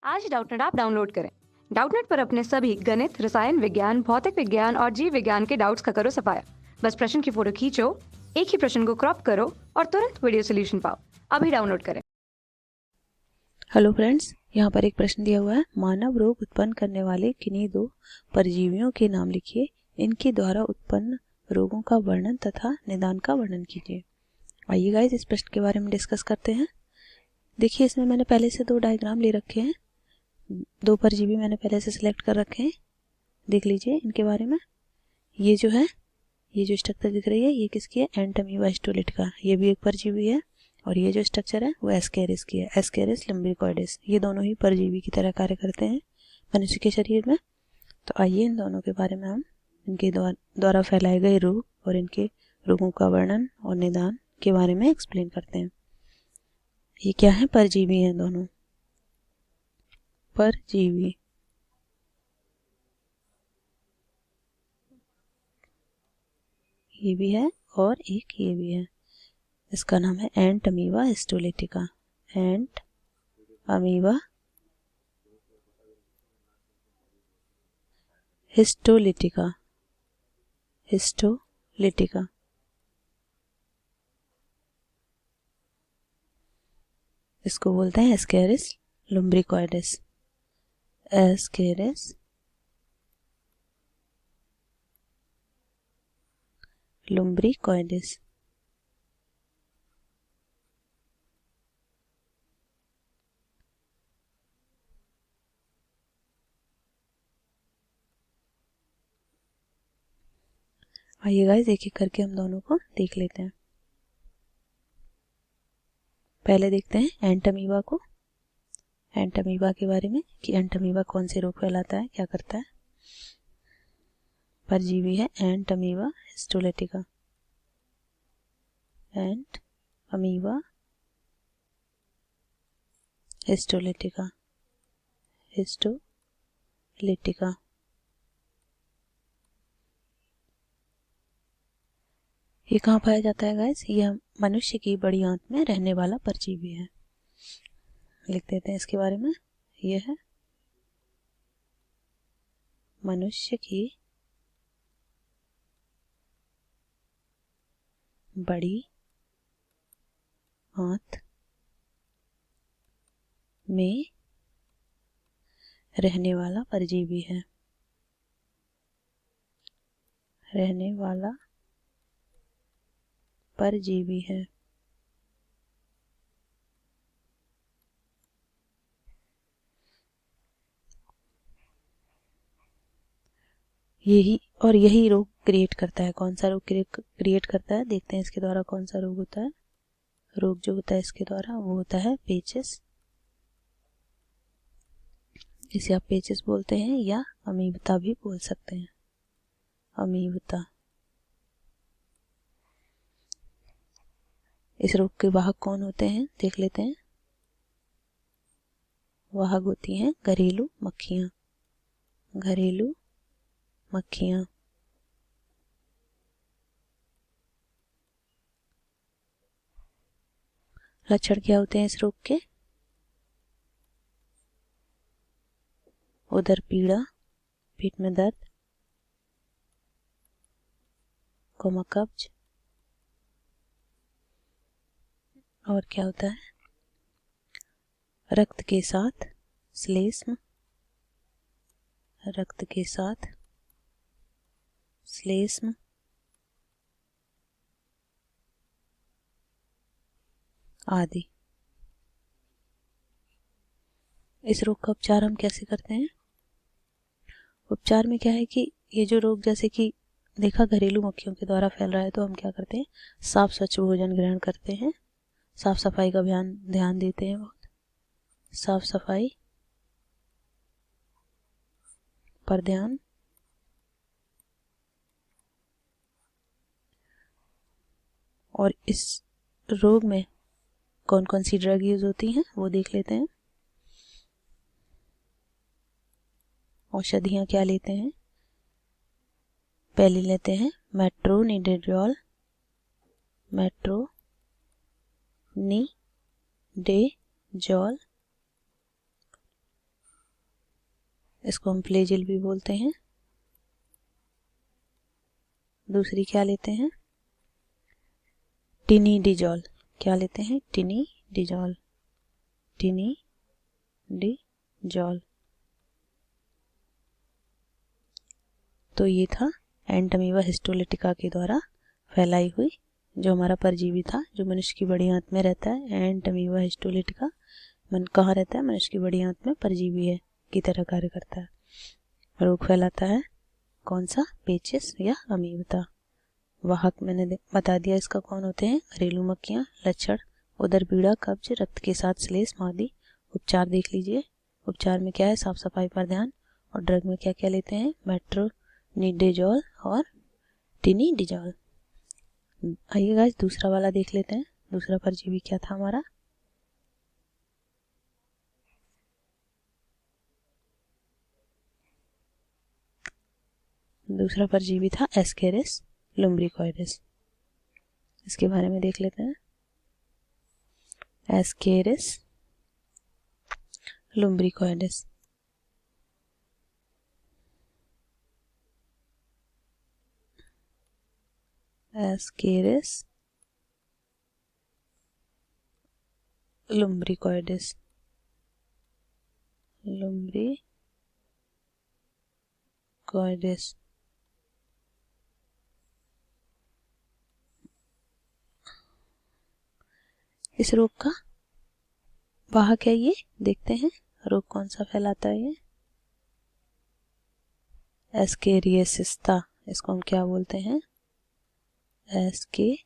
आज Doubtnut app download करें। Doubtnut पर अपने सभी गणित, रसायन विज्ञान, भौतिक विज्ञान और जीव विज्ञान के डाउट्स का करो सफाया। बस प्रश्न की फोटो खींचो, एक ही प्रश्न को क्रॉप करो और तुरंत वीडियो सोल्यूशन पाओ। अभी डाउनलोड करें। हेलो फ्रेंड्स, यहाँ पर एक प्रश्न दिया हुआ है। मानव रोग उत्पन्न करने वाले किन्हीं दो परजीवियों के नाम लिखिए। इनके द्वारा उत्पन्न रोगों का वर्णन तथा निदान का वर्णन कीजिए। आइए गाइस इस प्रश्न के बारे में डिस्कस करते हैं। देखिए इसमें मैंने पहले से दो डायग्राम ले रखे हैं। दो परजीवी मैंने पहले से सिलेक्ट कर रखे हैं। देख लीजिए इनके बारे में। ये जो स्ट्रक्चर दिख रही है ये किसकी है? Entamoeba histolytica. ये भी एक परजीवी है और ये जो स्ट्रक्चर है वो एस्केरिस की है, एस्केरिस लम्ब्रिकॉइडिस। ये दोनों ही परजीवी की तरह कार्य करते हैं मनुष्य के शरीर में। तो आइए इन दोनों के बारे में हम इनके द्वारा फैलाए गए रोग और इनके रोगों का वर्णन और निदान के बारे में एक्सप्लेन करते हैं। ये क्या है? परजीवी हैं दोनों, परजीवी। ये भी है और एक ये भी है। इसका नाम है Entamoeba histolytica. Entamoeba histolytica. Histolytica. इसको बोलते हैं एस्केरिस लुम्ब्रिकॉइडिस। एस्केरिस लुम्ब्रिकॉइडिस। आइए गाइस एक एक करके हम दोनों को देख लेते हैं। पहले देखते हैं एंटमीबा को। एंटमीबा के बारे में कि एंटमीबा कौन से रोग फैलाता है, क्या करता है। परजीवी है Entamoeba histolytica. Entamoeba histolytica. Histolytica. ये कहाँ पाया जाता है गाइस? यह मनुष्य की बड़ी आंत में रहने वाला परजीवी है। लिख देते हैं इसके बारे में। यह है मनुष्य की बड़ी आंत में रहने वाला परजीवी है। रहने वाला परजीवी है। यही रोग क्रिएट करता है। कौन सा रोग क्रिएट करता है? देखते हैं इसके द्वारा कौन सा रोग होता है। रोग जो होता है इसके द्वारा वो होता है पेचिस। इसे आप पेचिस बोलते हैं या अमीबता भी बोल सकते हैं। अमीबता। इस रोग के वाहक कौन होते हैं देख लेते हैं। वाहक होती हैं घरेलू मक्खियां। घरेलू मक्खियां। लक्षण क्या होते हैं इस रोग के? उदर पीड़ा, पेट में दर्द, कोमा कब्ज, और क्या होता है? रक्त के साथ श्लेष्म। रक्त के साथ श्लेष्म। आदि। इस रोग का उपचार हम कैसे करते हैं? उपचार में क्या है कि ये जो रोग जैसे कि देखा घरेलू मक्खियों के द्वारा फैल रहा है तो हम क्या करते हैं? साफ स्वच्छ भोजन ग्रहण करते हैं। साफ सफाई का ध्यान देते हैं बहुत। साफ सफाई पर ध्यान। और इस रोग में कौन कौन सी ड्रग यूज होती हैं वो देख लेते हैं। औषधियाँ क्या लेते हैं? पहले लेते हैं मेट्रोनिडेजोल। मेट्रोनिडेजोल। इसको हम फ्लैजिल भी बोलते हैं। दूसरी क्या लेते हैं, टिनिडिजोल। क्या लेते हैं, टिनिडिजोल, टिनिडिजोल। तो ये था एंटमीबा हिस्टोलिटिका के द्वारा फैलाई हुई जो हमारा परजीवी था, जो मनुष्य की बड़ी आंत में रहता है। एंटमीबा हिस्टोलिटिका मन कहाँ रहता है, मनुष्य की बड़ी आंत में परजीवी है की तरह कार्य करता है। रोग फैलाता है कौन सा, पेचिस या अमीबता। वाहक मैंने बता दिया इसका कौन होते हैं, घरेलू मक्खियाँ। लक्षण उदर पीड़ा, कब्ज, रक्त के साथ श्लेष, मादी। उपचार देख लीजिए, उपचार में क्या है, साफ सफाई पर ध्यान। और ड्रग में क्या क्या लेते हैं, मेट्रोनिडेजोल और टिनिडिजोल। आइए गाइस दूसरा वाला देख लेते हैं। दूसरा परजीवी क्या था हमारा, दूसरा परजीवी था एस्केरिस लुम्ब्रिकोइडिस। इसके बारे में देख लेते हैं। एस्केरिस लुम्ब्रिकोइडिस। एस्केरिस लुम्ब्रिकोइडिस, लुम्ब्रिकोइडिस। इस रोग का वाहक है ये, देखते हैं रोग कौन सा फैलाता है ये, एस्केरियसिस्ता। इसको हम क्या बोलते हैं, एस्केरिस्ता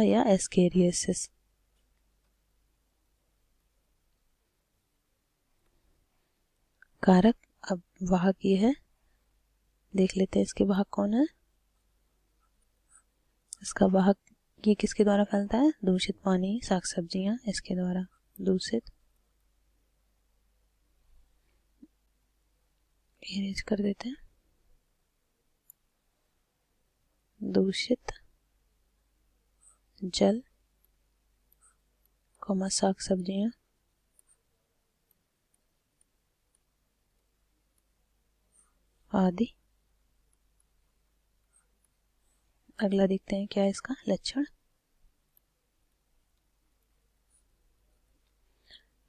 या एस्केरियसिस। कारक, अब वाहक ये है, देख लेते हैं इसके वाहक कौन है। इसका वाहक ये किसके द्वारा फैलता है, दूषित पानी, साग सब्जियां, इसके द्वारा। दूषित, इरेज कर देते हैं, दूषित जल, साग सब्जियां, आदि। अगला देखते हैं क्या है इसका लक्षण।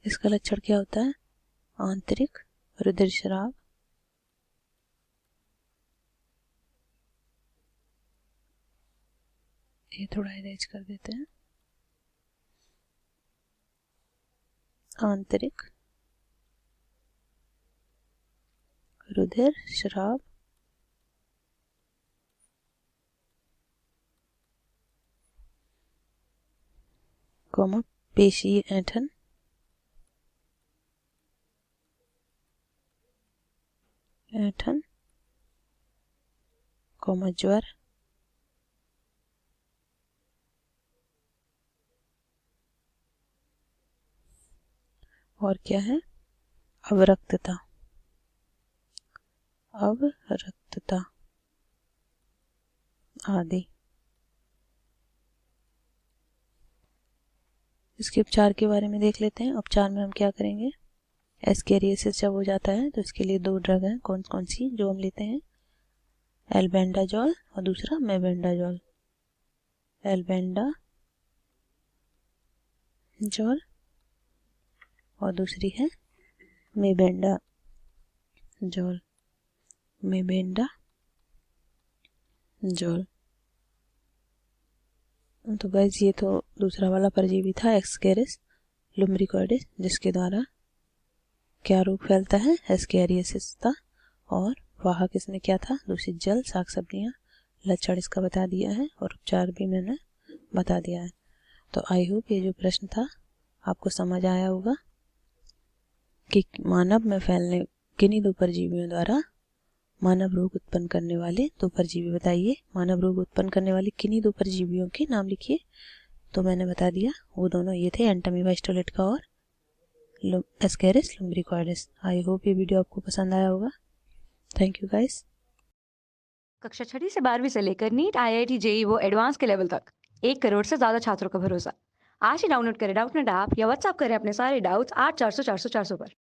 इसका लक्षण क्या होता है, आंतरिक रुधिरस्राव, ये थोड़ा इरेज कर देते हैं, आंतरिक रुधिरस्राव, पेशी ऐंठन, ज्वर, और क्या है, अवरक्तता, आदि। इसके उपचार के बारे में देख लेते हैं। उपचार में हम क्या करेंगे, एस्केरियसिस जब हो जाता है तो इसके लिए 2 ड्रग हैं, कौन कौन सी जो हम लेते हैं, एल्बेंडाजोल और दूसरा मेबेंडाजोल। एल्बेंडाजोल और दूसरी है मेबेंडाजोल। तो गाइस ये तो दूसरा वाला परजीवी था एस्केरिस लुम्ब्रिकोइडिस, जिसके द्वारा क्या रोग फैलता है, एस्केरियसिस था। और वाहक इसने क्या था, दूषित जल, साग सब्जियां। लक्षण इसका बता दिया है और उपचार भी मैंने बता दिया है। तो आई होप ये जो प्रश्न था आपको समझ आया होगा कि मानव में फैलने किन्हीं 2 परजीवियों द्वारा मानव रोग उत्पन्न करने वाले 2 परजीवी बताइए। मानव रोग उत्पन्न करने वाले किन्हीं 2 परजीवियों के नाम लिखिए। तो मैंने बता दिया वो दोनों ये थे, एंटमीबा हिस्टोलिटिका और एस्केरिस लुम्ब्रिकोइडिस। आई होप ये वीडियो आपको पसंद आया होगा। Thank you guys. कक्षा 6वीं से 12वीं से लेकर नीट, IIT, JEE वो एडवांस के लेवल तक 1 करोड़ से ज्यादा छात्रों का भरोसा। आज ही डाउनलोड करें डाउटनेट ऐप या व्हाट्सएप करें अपने सारे डाउट्स 8400 400 400 पर।